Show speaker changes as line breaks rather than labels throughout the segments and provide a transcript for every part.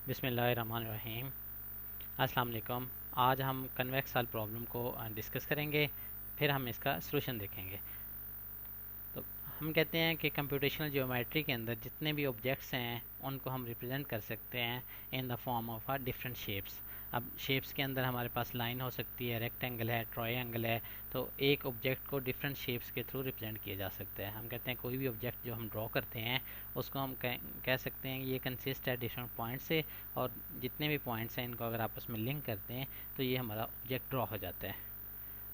बिस्मिल्लाहिर्रहमानिर्रहीम। अस्सलाम वालेकुम। आज हम कन्वेक्स हल प्रॉब्लम को डिस्कस करेंगे, फिर हम इसका सलूशन देखेंगे। तो हम कहते हैं कि कंप्यूटेशनल ज्योमेट्री के अंदर जितने भी ऑब्जेक्ट्स हैं उनको हम रिप्रेजेंट कर सकते हैं in the form of different shapes. अब शेप्स के अंदर हमारे पास लाइन हो सकती है, रेक्टेंगल है, ट्रायंगल है। तो एक ऑब्जेक्ट को डिफरेंट शेप्स के थ्रू रिप्रेजेंट किया जा सकता है। हम कहते हैं कोई भी ऑब्जेक्ट जो हम ड्रॉ करते हैं उसको हम कह सकते हैं ये कंसिस्ट है डिफरेंट पॉइंट से, और जितने भी पॉइंट्स हैं इनको अगर आपस में लिंक करते हैं तो ये हमारा ऑब्जेक्ट ड्रॉ हो जाता है।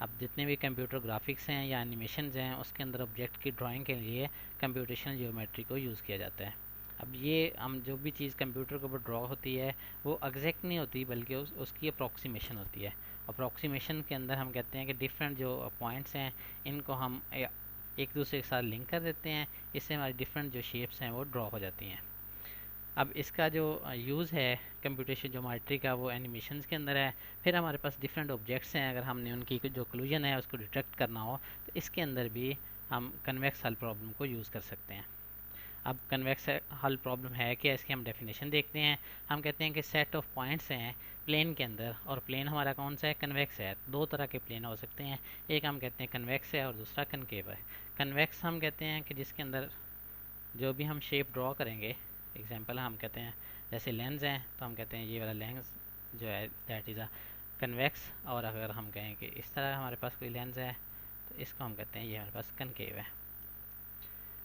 अब जितने भी कंप्यूटर ग्राफिक्स हैं या एनिमेशन हैं उसके अंदर ऑब्जेक्ट की ड्राइंग के लिए कंप्यूटेशनल जियोमेट्री को यूज़ किया जाता है। अब ये हम जो भी चीज़ कंप्यूटर के ऊपर ड्रॉ होती है वो एग्जैक्ट नहीं होती, बल्कि उसकी अप्रॉक्सीमेशन होती है। अप्रॉक्सीमेशन के अंदर हम कहते हैं कि डिफरेंट जो पॉइंट्स हैं इनको हम एक दूसरे के साथ लिंक कर देते हैं। इससे हमारी डिफरेंट जो शेप्स हैं वो ड्रॉ हो जाती हैं। अब इसका जो यूज़ है कंप्यूटेशन ज्योमेट्री का वो एनिमेशंस के अंदर है। फिर हमारे पास डिफरेंट ऑब्जेक्ट्स हैं, अगर हमने उनकी जो क्लूजन है उसको डिटेक्ट करना हो तो इसके अंदर भी हम कन्वेक्स हल प्रॉब्लम को यूज़ कर सकते हैं। अब कन्वेक्स हल प्रॉब्लम है क्या, इसकी हम डेफिनेशन देखते हैं। हम कहते हैं कि सेट ऑफ पॉइंट्स हैं प्लेन के अंदर, और प्लेन हमारा कौन सा है, कन्वेक्स है। दो तरह के प्लेन हो सकते हैं, एक हम कहते हैं कन्वेक्स है और दूसरा कनकेव है। कन्वेक्स हम कहते हैं कि जिसके अंदर जो भी हम शेप ड्रॉ करेंगे, एग्जांपल हम कहते हैं जैसे लेंस हैं तो हम कहते हैं ये वाला लेंस जो है दैट इज़ अ कन्वेक्स। और अगर हम कहें कि इस तरह हमारे पास कोई लेंस है तो इसको हम कहते हैं ये हमारे पास कनकेव है।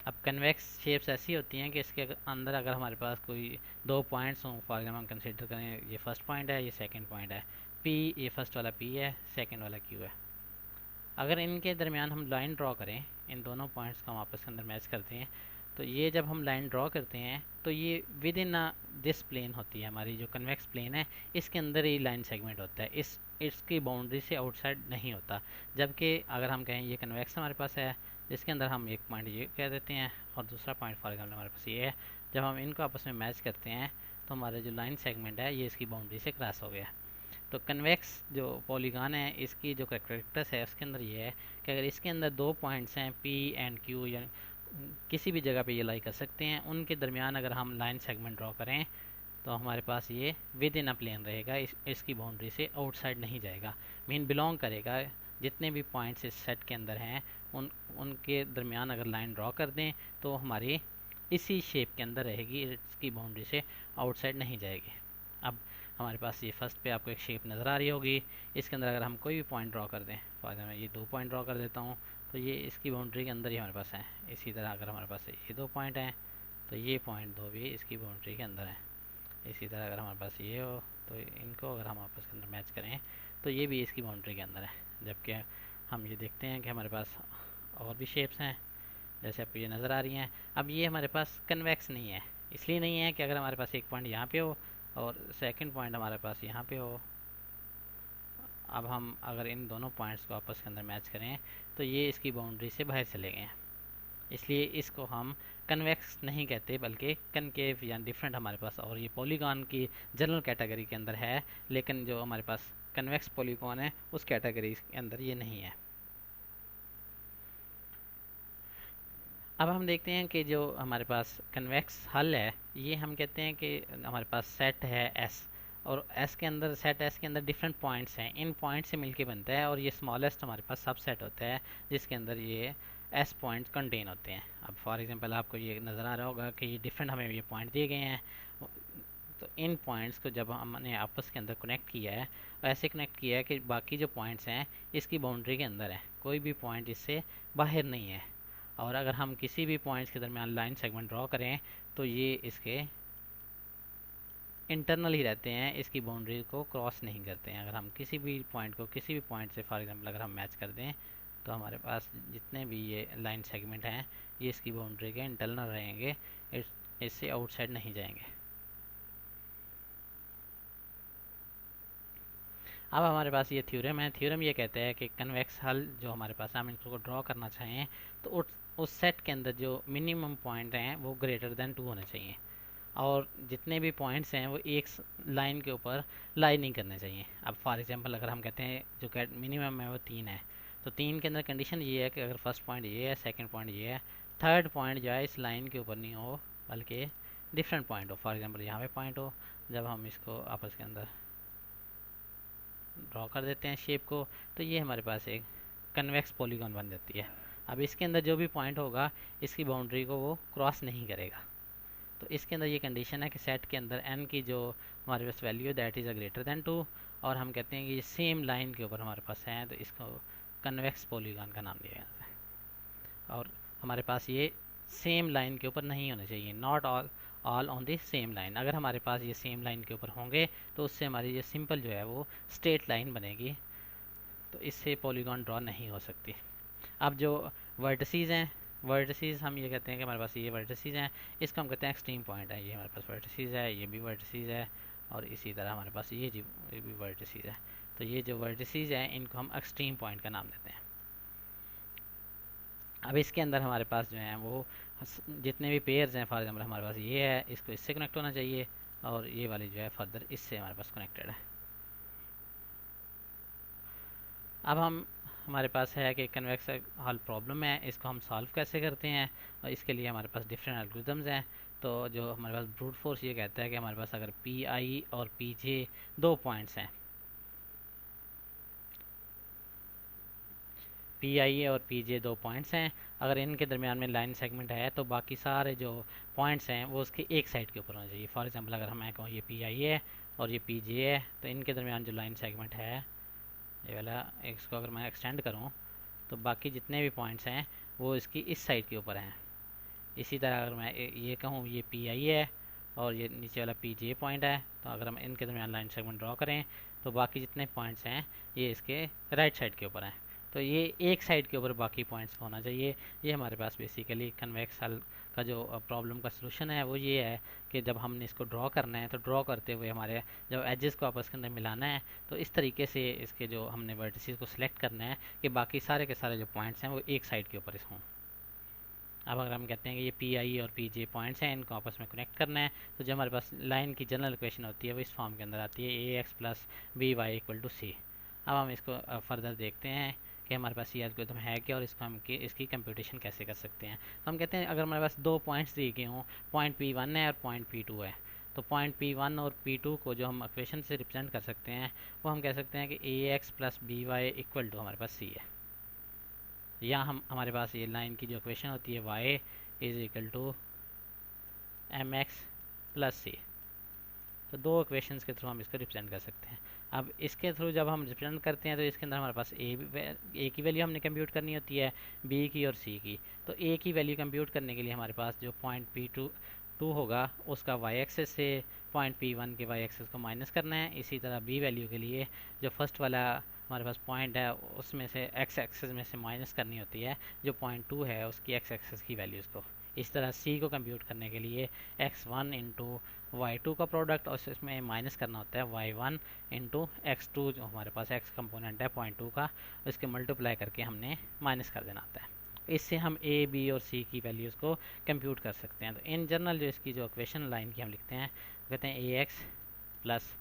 अब कन्वेक्स शेप्स ऐसी होती हैं कि इसके अंदर अगर हमारे पास कोई दो पॉइंट्स हों, फॉर एग्जाम्पल हम कंसिडर करें ये फर्स्ट पॉइंट है, ये सेकंड पॉइंट है पी, ये फर्स्ट वाला पी है, सेकंड वाला क्यू है। अगर इनके दरमियान हम लाइन ड्रॉ करें, इन दोनों पॉइंट्स को हम आपस के अंदर मैच करते हैं, तो ये जब हम लाइन ड्रॉ करते हैं तो ये विद इन दिस प्लेन होती है, हमारी जो कन्वेक्स प्लेन है इसके अंदर ही लाइन सेगमेंट होता है, इस इसकी बाउंड्री से आउटसाइड नहीं होता। जबकि अगर हम कहें ये कन्वेक्स हमारे पास है जिसके अंदर हम एक पॉइंट ये कह देते हैं और दूसरा पॉइंट फॉर एग्जाम्पल हमारे पास ये है, जब हम इनको आपस में मैच करते हैं तो हमारा जो लाइन सेगमेंट है ये इसकी बाउंड्री से क्रॉस हो गया। तो कन्वेक्स जो पॉलीगॉन है इसकी जो कैरेक्टर्स है उसके अंदर ये है कि अगर इसके अंदर दो पॉइंट्स हैं पी एंड क्यू, या किसी भी जगह पे ये लाई कर सकते हैं, उनके दरमियान अगर हम लाइन सेगमेंट ड्रॉ करें तो हमारे पास ये विद इन अ प्लेन रहेगा, इसकी बाउंड्री से आउटसाइड नहीं जाएगा, मीन बिलोंग करेगा। जितने भी पॉइंट्स इस सेट के अंदर हैं उनके दरमियान अगर लाइन ड्रॉ कर दें तो हमारी इसी शेप के अंदर रहेगी, इसकी बाउंड्री से आउटसाइड नहीं जाएगी। अब हमारे पास ये फर्स्ट पे आपको एक शेप नज़र आ रही होगी, इसके अंदर अगर हम कोई भी पॉइंट ड्रॉ कर दें, फॉर एग्जाम्पल ये दो पॉइंट ड्रॉ कर देता हूँ तो ये इसकी बाउंड्री के अंदर ही हमारे पास है। इसी तरह अगर हमारे पास ये दो पॉइंट हैं तो ये पॉइंट दो भी इसकी बाउंड्री के अंदर है। इसी तरह अगर हमारे पास ये हो तो इनको अगर हम आपस के अंदर मैच करें तो ये भी इसकी बाउंड्री के अंदर है। जबकि हम ये देखते हैं कि हमारे पास और भी शेप्स हैं जैसे आपको ये नज़र आ रही हैं। अब ये हमारे पास कन्वेक्स नहीं है, इसलिए नहीं है कि अगर हमारे पास एक पॉइंट यहाँ पे हो और सेकंड पॉइंट हमारे पास यहाँ पे हो, अब हम अगर इन दोनों पॉइंट्स को आपस के अंदर मैच करें तो ये इसकी बाउंड्री से बाहर चले गए हैं, इसलिए इसको हम कन्वेक्स नहीं कहते बल्कि कनकेव या डिफरेंट हमारे पास। और ये पॉलीगॉन की जनरल कैटेगरी के अंदर है, लेकिन जो हमारे पास कन्वेक्स पॉलीगॉन है उस कैटेगरी के अंदर ये नहीं है। अब हम देखते हैं कि जो हमारे पास कन्वेक्स हल है ये हम कहते हैं कि हमारे पास सेट है एस, और एस के अंदर सेट एस के अंदर डिफरेंट पॉइंट्स हैं, इन पॉइंट से मिलके बनता है, और ये स्मॉलेस्ट हमारे पास सब सेट होता है जिसके अंदर ये एस पॉइंट्स कंटेन होते हैं। अब फॉर एग्जांपल आपको ये नज़र आ रहा होगा कि ये डिफरेंट हमें ये पॉइंट दिए गए हैं, तो इन पॉइंट्स को जब हमने आपस के अंदर कनेक्ट किया है, ऐसे कनेक्ट किया है कि बाकी जो पॉइंट्स हैं इसकी बाउंड्री के अंदर है, कोई भी पॉइंट इससे बाहर नहीं है। और अगर हम किसी भी पॉइंट्स के दरमियान लाइन सेगमेंट ड्रॉ करें तो ये इसके इंटरनल ही रहते हैं, इसकी बाउंड्री को क्रॉस नहीं करते हैं। अगर हम किसी भी पॉइंट को किसी भी पॉइंट से फॉर एग्जांपल अगर हम मैच कर दें तो हमारे पास जितने भी ये लाइन सेगमेंट हैं ये इसकी बाउंड्री के इंटरनल रहेंगे, इससे आउटसाइड नहीं जाएंगे। अब हमारे पास ये थ्योरम है, थ्योरम ये कहता है कि कन्वेक्स हल जो हमारे पास हम इनको ड्रॉ करना चाहें तो उस सेट के अंदर जो मिनिमम पॉइंट हैं वो ग्रेटर देन 2 होने चाहिए, और जितने भी पॉइंट्स हैं वो एक लाइन के ऊपर लाई नहीं करने चाहिए। अब फॉर एग्जांपल अगर हम कहते हैं जो मिनिमम है वो 3 है, तो 3 के अंदर कंडीशन ये है कि अगर फर्स्ट पॉइंट ये है, सेकंड पॉइंट ये है, थर्ड पॉइंट जो है इस लाइन के ऊपर नहीं हो बल्कि डिफरेंट पॉइंट हो, फॉर एग्जांपल यहाँ पे पॉइंट हो, जब हम इसको आपस के अंदर ड्रॉ कर देते हैं शेप को, तो ये हमारे पास एक कन्वेक्स पॉलीगॉन बन जाती है। अब इसके अंदर जो भी पॉइंट होगा इसकी बाउंड्री को वो क्रॉस नहीं करेगा। तो इसके अंदर ये कंडीशन है कि सेट के अंदर n की जो हमारे पास value that is a greater than 2, और हम कहते हैं कि ये सेम लाइन के ऊपर हमारे पास है, तो इसको कन्वेक्स पॉलीगॉन का नाम दिया जाता है। और हमारे पास ये सेम लाइन के ऊपर नहीं होना चाहिए, not all on the same line. अगर हमारे पास ये सेम लाइन के ऊपर होंगे तो उससे हमारी ये सिंपल जो है वो स्ट्रेट लाइन बनेगी, तो इससे पॉलीगॉन ड्रॉ नहीं हो सकती। अब जो वर्टिसीज़ हैं, वर्टिसीज़ हम ये कहते हैं कि हमारे पास ये वर्टिसीज़ हैं, इसको हम कहते हैं एक्सट्रीम पॉइंट है। ये हमारे पास वर्टिसीज़ है, ये भी वर्टिसीज़ है, और इसी तरह हमारे पास ये भी वर्टिसीज़ है। तो ये जो वर्टिसीज़ हैं इनको हम एक्सट्रीम पॉइंट का नाम देते हैं। अब इसके अंदर हमारे पास जो है वो जितने भी पेयर्स हैं, फॉर एग्जाम्पल हमारे पास ये है, इसको इससे कनेक्ट होना चाहिए, और ये वाली जो है फर्दर इससे हमारे पास कनेक्टेड है। अब हमारे पास है कि कन्वेक्स हॉल प्रॉब्लम है, इसको हम सॉल्व कैसे करते हैं, और इसके लिए हमारे पास डिफरेंट एल्गोरिथम्स हैं। तो जो हमारे पास ब्रूट फोर्स ये कहता है कि हमारे पास अगर पी आई और पी जे दो पॉइंट्स हैं, पी आई और पी जे दो पॉइंट्स हैं, अगर इनके दरमियान में लाइन सेगमेंट है तो बाकी सारे जो पॉइंट्स हैं वो उसके एक साइड के ऊपर होना चाहिए। फॉर एग्जांपल अगर मैं कहूँ ये पी आई है और ये पी जे है, तो इनके दरमियान जो लाइन सेगमेंट है ये वाला, इसको अगर मैं एक्सटेंड करूँ तो बाकी जितने भी पॉइंट्स हैं वो इसकी इस साइड के ऊपर हैं। इसी तरह अगर मैं ये कहूँ ये पी आई है और ये नीचे वाला पी जे पॉइंट है, तो अगर हम इनके दरमियान लाइन सेगमेंट ड्रॉ करें तो बाकी जितने पॉइंट्स हैं ये इसके राइट साइड के ऊपर हैं। तो ये एक साइड के ऊपर बाकी पॉइंट्स होना चाहिए। ये हमारे पास बेसिकली कन्वेक्स हल का जो प्रॉब्लम का सलूशन है वो ये है कि जब हमने इसको ड्रॉ करना है तो ड्रॉ करते हुए हमारे जब एजेस को आपस के अंदर मिलाना है, तो इस तरीके से इसके जो हमने वर्टिसेस को सिलेक्ट करना है कि बाकी सारे के सारे जो पॉइंट्स हैं वो एक साइड के ऊपर हों। अब अगर हम कहते हैं कि ये पी आई और पी जे पॉइंट्स हैं, इनको आपस में कनेक्ट करना है, तो जो हमारे पास लाइन की जनरल इक्वेशन होती है वो इस फॉर्म के अंदर आती है, A X plus B Y equal to C. अब हम इसको फर्दर देखते हैं कि हमारे पास ये एल्गोरिथम है क्या और इसको हम इसकी कंप्यूटेशन कैसे कर सकते हैं। तो हम कहते हैं अगर हमारे पास दो पॉइंट्स दिए गए हों, पॉइंट पी वन है और पॉइंट पी टू है, तो पॉइंट पी वन और पी टू को जो हम इक्वेशन से रिप्रेजेंट कर सकते हैं वो हम कह सकते हैं कि A X plus B Y equal to हमारे पास सी है। या हमारे पास ये लाइन की जो इक्वेशन होती है y is equal to M X plus C. तो दो इक्वेशंस के थ्रू हम इसको रिप्रेजेंट कर सकते हैं। अब इसके थ्रू जब हम रिप्रेजेंट करते हैं तो इसके अंदर हमारे पास ए की वैल्यू हमने कंप्यूट करनी होती है, बी की और सी की। तो ए की वैल्यू कंप्यूट करने के लिए हमारे पास जो पॉइंट पी टू होगा उसका वाई एक्सेस से पॉइंट पी वन के वाई एक्सेस को माइनस करना है। इसी तरह बी वैल्यू के लिए जो फर्स्ट वाला हमारे पास पॉइंट है उसमें से एक्स एक्सेस में से माइनस करनी होती है जो पॉइंट टू है उसकी एक्स एक्सेस की वैल्यूज़ को। इस तरह सी को कंप्यूट करने के लिए X one into Y two का प्रोडक्ट और इसमें माइनस करना होता है Y one into X two, जो हमारे पास एक्स कंपोनेंट है पॉइंट टू का, उसके मल्टीप्लाई करके हमने माइनस कर देना होता है। इससे हम ए बी और सी की वैल्यूज़ को कंप्यूट कर सकते हैं। तो इन जनरल जो इसकी जो इक्वेशन लाइन की हम लिखते हैं कहते हैं A X plus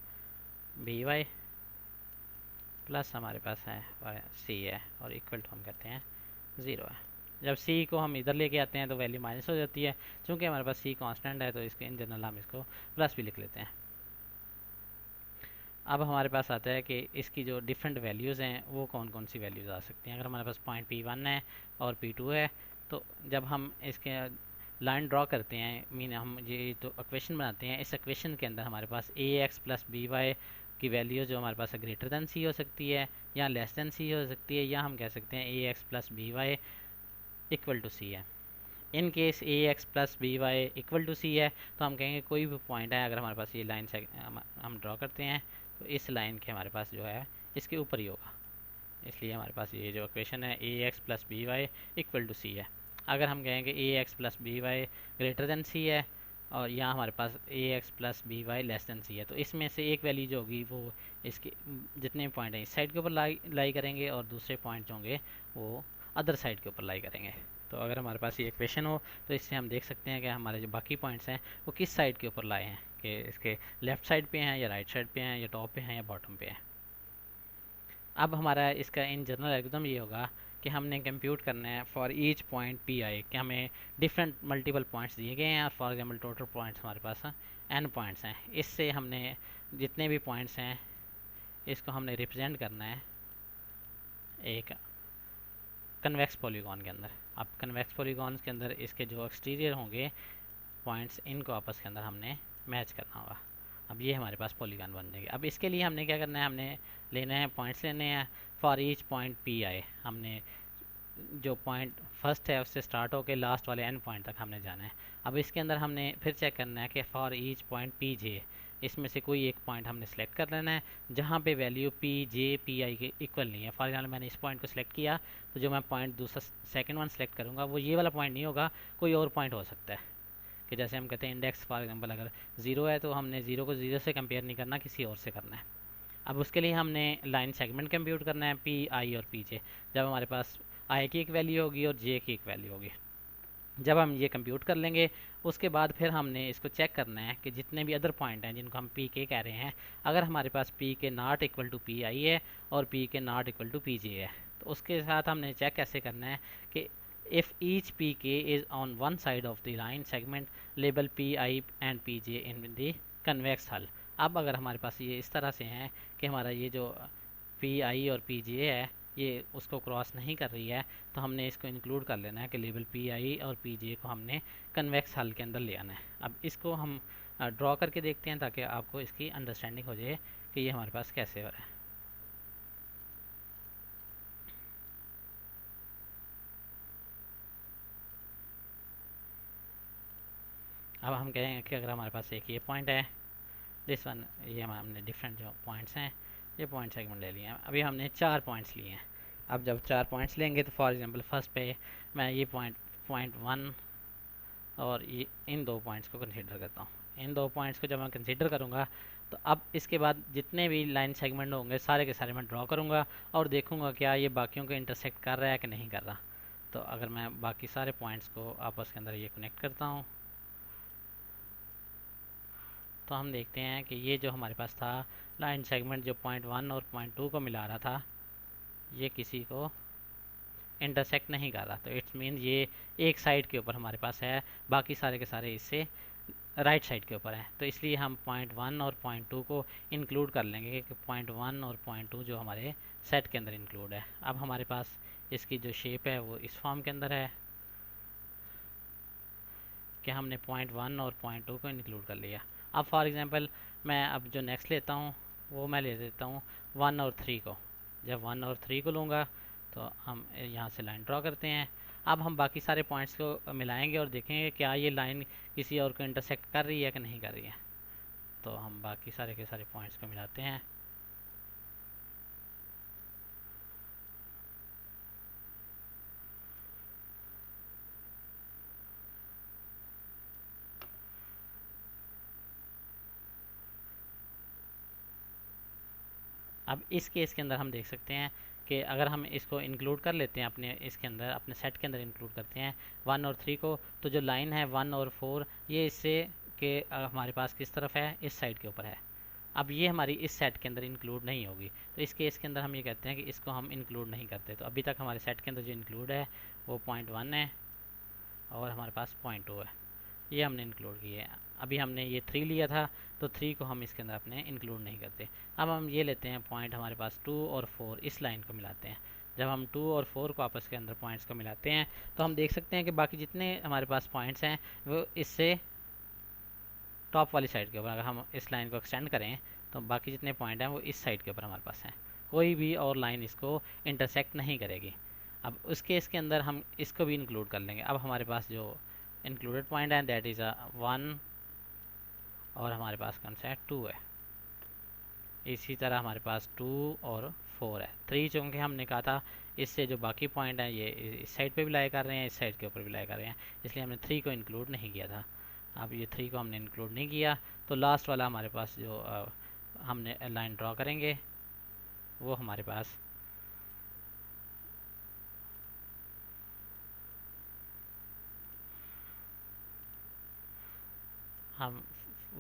B Y plus हमारे पास है सी है और इक्वल टू हम कहते हैं ज़ीरो है। जब सी को हम इधर लेके आते हैं तो वैल्यू माइनस हो जाती है। चूँकि हमारे पास सी कांस्टेंट है तो इसके इन जनरल हम इसको प्लस भी लिख लेते हैं। अब हमारे पास आता है कि इसकी जो डिफरेंट वैल्यूज़ हैं वो कौन कौन सी वैल्यूज़ आ सकती हैं। अगर हमारे पास पॉइंट पी वन है और पी टू है, तो जब हम इसके लाइन ड्रॉ करते हैं, मीन हम ये तो इक्वेशन बनाते हैं, इस इक्वेशन के अंदर हमारे पास A X plus B Y की वैल्यू जो हमारे पास ग्रेटर दैन सी हो सकती है या लेस दैन सी हो सकती है, या हम कह सकते हैं A X plus B Y equal to C है। In case A X plus B Y equal to C है तो हम कहेंगे कोई भी पॉइंट है, अगर हमारे पास ये लाइन से हम ड्रॉ करते हैं तो इस लाइन के हमारे पास जो है इसके ऊपर ही होगा। इसलिए हमारे पास ये जो इक्वेशन है A X plus B Y equal to C है। अगर हम कहेंगे A X plus B Y greater than C है और यहाँ हमारे पास A X plus B Y less than C है, तो इसमें से एक वैल्यू जो होगी वो इसके जितने पॉइंट हैं इस साइड के ऊपर लाई करेंगे और दूसरे पॉइंट जो होंगे वो अदर साइड के ऊपर लाई करेंगे। तो अगर हमारे पास ये इक्वेशन हो तो इससे हम देख सकते हैं कि हमारे जो बाकी पॉइंट्स हैं वो किस साइड के ऊपर लाए हैं, कि इसके लेफ़्ट साइड पे हैं या राइट साइड पे हैं या टॉप पे हैं या बॉटम पे हैं। अब हमारा इसका इन जनरल एल्गोरिथम ये होगा कि हमने कंप्यूट करना है for each point P I, कि हमें डिफरेंट मल्टीपल पॉइंट्स दिए गए हैं और फॉर एग्जांपल टोटल पॉइंट्स हमारे पास n पॉइंट्स हैं। इससे हमने जितने भी पॉइंट्स हैं इसको हमने रिप्रेजेंट करना है एक कन्वेक्स पॉलीगॉन के अंदर। अब कन्वेक्स पॉलीगॉन्स के अंदर इसके जो एक्सटीरियर होंगे पॉइंट्स, इनको आपस के अंदर हमने मैच करना होगा। अब ये हमारे पास पॉलीगॉन बन जाएगी। अब इसके लिए हमने क्या करना है, हमने लेना है पॉइंट्स लेने हैं for each point P I. हमने जो पॉइंट फर्स्ट है उससे स्टार्ट होकर लास्ट वाले एन पॉइंट तक हमने जाना है। अब इसके अंदर हमने फिर चेक करना है कि फॉर ईच पॉइंट पी जे, इसमें से कोई एक पॉइंट हमने सेलेक्ट कर लेना है जहाँ पे value P J P I के इक्वल नहीं है। फॉर एग्जाम्पल मैंने इस पॉइंट को सिलेक्ट किया, तो जो मैं पॉइंट दूसरा सेकंड वन सेलेक्ट करूँगा वो ये वाला पॉइंट नहीं होगा, कोई और पॉइंट हो सकता है। कि जैसे हम कहते हैं इंडेक्स फॉर एग्जांपल अगर 0 है तो हमने 0 को 0 से कंपेयर नहीं करना, किसी और से करना है। अब उसके लिए हमने लाइन सेगमेंट कंप्यूट करना है पी आई और पी जे। जब हमारे पास आई की एक वैल्यू होगी और जे की एक वैल्यू होगी, जब हम ये कंप्यूट कर लेंगे उसके बाद फिर हमने इसको चेक करना है कि जितने भी अदर पॉइंट हैं जिनको हम पी के कह रहे हैं, अगर हमारे पास P K not equal to P I है और P K not equal to P J है, तो उसके साथ हमने चेक कैसे करना है कि if each pk is on one side of the line segment label pi and pj in the convex hull। अब अगर हमारे पास ये इस तरह से हैं कि हमारा ये जो pi और pj है ये उसको क्रॉस नहीं कर रही है, तो हमने इसको इंक्लूड कर लेना है कि लेबल pi और pj को हमने कन्वेक्स हल के अंदर ले आना है। अब इसको हम ड्रॉ करके देखते हैं ताकि आपको इसकी अंडरस्टैंडिंग हो जाए कि ये हमारे पास कैसे हो रहा है। अब हम कहेंगे कि अगर हमारे पास एक ये पॉइंट है, दिस वन, ये हमने डिफरेंट जो पॉइंट्स हैं ये पॉइंट सेगमेंट ले लिए हैं। अभी हमने 4 पॉइंट्स लिए हैं। अब जब 4 पॉइंट्स लेंगे तो फॉर एग्जांपल फर्स्ट पे मैं ये पॉइंट 1 और ये इन 2 पॉइंट्स को कंसीडर करता हूँ। इन 2 पॉइंट्स को जब मैं कंसीडर करूँगा तो अब इसके बाद जितने भी लाइन सेगमेंट होंगे सारे के सारे मैं ड्रॉ करूँगा और देखूँगा क्या ये बाकियों को इंटरसेक्ट कर रहा है कि नहीं कर रहा। तो अगर मैं बाकी सारे पॉइंट्स को आपस के अंदर ये कनेक्ट करता हूँ तो हम देखते हैं कि ये जो हमारे पास था लाइन सेगमेंट जो पॉइंट 1 और पॉइंट 2 को मिला रहा था ये किसी को इंटरसेक्ट नहीं कर रहा। तो इट्स मीन ये एक साइड के ऊपर हमारे पास है, बाकी सारे के सारे इससे राइट साइड के ऊपर है। तो इसलिए हम पॉइंट 1 और पॉइंट 2 को इंक्लूड कर लेंगे कि पॉइंट 1 और पॉइंट 2 जो हमारे सेट के अंदर इंक्लूड है। अब हमारे पास इसकी जो शेप है वो इस फॉर्म के अंदर है कि हमने पॉइंट 1 और पॉइंट 2 को इंक्लूड कर लिया। अब फॉर एग्जांपल मैं अब जो नेक्स्ट लेता हूँ वो मैं ले लेता हूँ 1 और 3 को। जब 1 और 3 को लूँगा तो हम यहाँ से लाइन ड्रॉ करते हैं। अब हम बाकी सारे पॉइंट्स को मिलाएंगे और देखेंगे क्या ये लाइन किसी और को इंटरसेक्ट कर रही है कि नहीं कर रही है। तो हम बाकी सारे के सारे पॉइंट्स को मिलाते हैं। अब इस केस के अंदर हम देख सकते हैं कि अगर हम इसको इंक्लूड कर लेते हैं अपने इसके अंदर, अपने सेट के अंदर इंक्लूड करते हैं 1 और 3 को, तो जो लाइन है 1 और 4 ये इससे के हमारे पास किस तरफ है, इस साइड के ऊपर है। अब ये हमारी इस सेट के अंदर इंक्लूड नहीं होगी, तो इस केस के अंदर हम ये कहते हैं कि इसको हम इंक्लूड नहीं करते। तो अभी तक हमारे सेट के अंदर जो इंक्लूड है वो पॉइंट 1 है और हमारे पास पॉइंट 2 है, ये हमने इंक्लूड किए हैं। अभी हमने ये 3 लिया था तो 3 को हम इसके अंदर अपने इंक्लूड नहीं करते। अब हम ये लेते हैं पॉइंट हमारे पास 2 और 4, इस लाइन को मिलाते हैं। जब हम 2 और 4 को आपस के अंदर पॉइंट्स को मिलाते हैं तो हम देख सकते हैं कि बाकी जितने हमारे पास पॉइंट्स हैं वो इससे टॉप वाली साइड के ऊपर, अगर हम इस लाइन को एक्सटेंड करें तो बाकी जितने पॉइंट हैं वो इस साइड के ऊपर हमारे पास हैं। कोई भी और लाइन इसको इंटरसेक्ट नहीं करेगी। अब उस केस के अंदर हम इसको भी इंक्लूड कर लेंगे। अब हमारे पास जो इंक्लूडेड पॉइंट है दैट इज़ 1 और हमारे पास कौन सा है 2 है। इसी तरह हमारे पास 2 और 4 है। 3 चूँकि हमने कहा था इससे जो बाकी पॉइंट हैं ये इस साइड पे भी लाई कर रहे हैं, इस साइड के ऊपर भी लाई कर रहे हैं, इसलिए हमने 3 को इंक्लूड नहीं किया था। अब ये 3 को हमने इंक्लूड नहीं किया तो लास्ट वाला हमारे पास जो हमने लाइन ड्रॉ करेंगे वो हमारे पास हम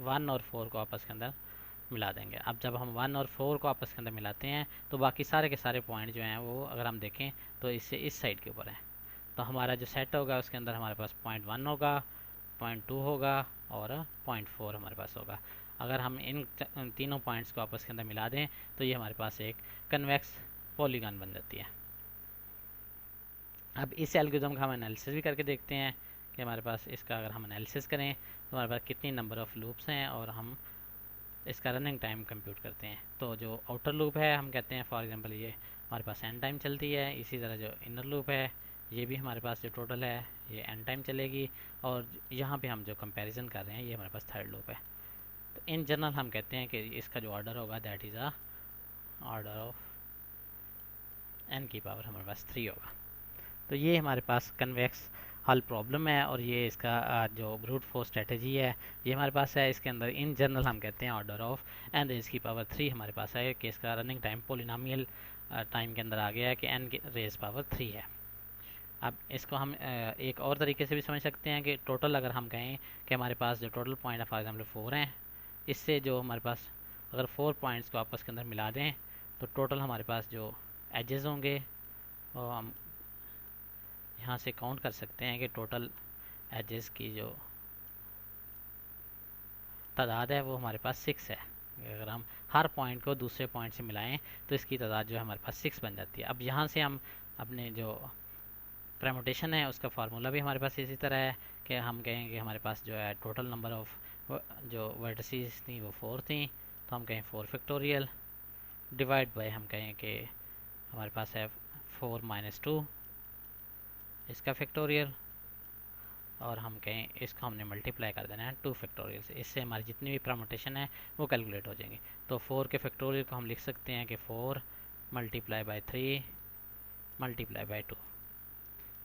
1 और 4 को आपस के अंदर मिला देंगे। अब जब हम 1 और 4 को आपस के अंदर मिलाते हैं तो बाकी सारे के सारे पॉइंट जो हैं वो अगर हम देखें तो इससे इस साइड के ऊपर है। तो हमारा जो सेट होगा उसके अंदर हमारे पास पॉइंट 1 होगा, पॉइंट 2 होगा और पॉइंट 4 हमारे पास होगा। अगर हम इन तीनों पॉइंट्स को आपस के अंदर मिला दें तो ये हमारे पास एक कन्वेक्स पॉलीगन बन जाती है। अब इस एल्गोरिथम का हम एनालिसिस भी करके देखते हैं कि हमारे पास इसका अगर हम एनालिसिस करें तो हमारे पास कितनी नंबर ऑफ़ लूप्स हैं और हम इसका रनिंग टाइम कंप्यूट करते हैं। तो जो आउटर लूप है हम कहते हैं फॉर एग्जांपल ये हमारे पास एन टाइम चलती है, इसी तरह जो इनर लूप है ये भी हमारे पास जो टोटल है ये एन टाइम चलेगी, और यहाँ पे हम जो कंपैरिजन कर रहे हैं ये हमारे पास थर्ड लूप है। तो इन जनरल हम कहते हैं कि इसका जो ऑर्डर होगा that is a order of N की पावर हमारे पास 3 होगा। तो ये हमारे पास कन्वेक्स हल प्रॉब्लम है और ये इसका जो ब्रूट फोर्स स्ट्रेटजी है ये हमारे पास है। इसके अंदर इन जनरल हम कहते हैं ऑर्डर ऑफ एन रेज की पावर 3 हमारे पास है कि इसका रनिंग टाइम पोलिनोमियल टाइम के अंदर आ गया है कि एन की रेज पावर 3 है। अब इसको हम एक और तरीके से भी समझ सकते हैं कि टोटल अगर हम कहें कि हमारे पास जो टोटल पॉइंट है फॉर एग्जाम्पल 4 हैं, इससे जो हमारे पास अगर 4 पॉइंट्स को आपस के अंदर मिला दें तो टोटल हमारे पास जो एजेस होंगे वो हम यहाँ से काउंट कर सकते हैं कि टोटल एजेस की जो तादाद है वो हमारे पास 6 है। अगर हम हर पॉइंट को दूसरे पॉइंट से मिलाएं तो इसकी तादाद जो है हमारे पास 6 बन जाती है। अब यहाँ से हम अपने जो परमुटेशन है उसका फार्मूला भी हमारे पास इसी तरह है कि हम कहें कि हमारे पास जो है टोटल नंबर ऑफ जो वर्टिसेस थी वो 4 थी, तो हम कहें 4 फैक्टोरियल डिवाइड बाय हम कहें कि हमारे पास है 4 माइनस 2 इसका फैक्टोरियल, और हम कहें इसको हमने मल्टीप्लाई कर देना है 2 फैक्टोरियल से। इससे हमारी जितनी भी परमुटेशन है वो कैलकुलेट हो जाएंगी। तो 4 के फैक्टोरियल को हम लिख सकते हैं कि 4 मल्टीप्लाई बाय 3 मल्टीप्लाई बाय 2।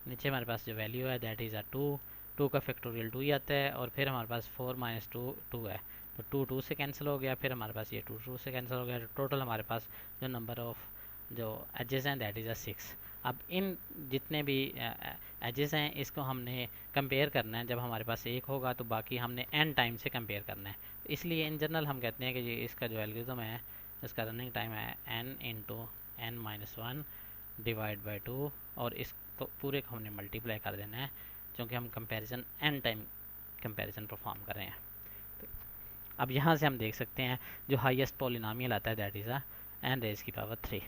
नीचे हमारे पास जो वैल्यू है दैट इज़ अ 2 का फैक्टोरियल 2 ही आता है, और फिर हमारे पास 4 माइनस 2 है, तो 2 से कैंसिल हो गया, फिर हमारे पास ये 2 से कैंसिल हो गया। टोटल हमारे पास जो नंबर ऑफ जो एजेस हैं दैट इज़ अ 6। अब इन जितने भी एजेस हैं इसको हमने कंपेयर करना है। जब हमारे पास एक होगा तो बाकी हमने n टाइम से कंपेयर करना है। इसलिए इन जनरल हम कहते हैं कि ये इसका जो एल्गोरिथम है इसका रनिंग टाइम है n into n minus 1 divide by 2, और इस तो पूरे को हमने मल्टीप्लाई कर देना है क्योंकि हम comparison n time comparison perform कर रहे हैं। तो अब यहाँ से हम देख सकते हैं जो हाईएस्ट पॉलिनोमियल आता है दैट इज़ n रेज की पावर 3।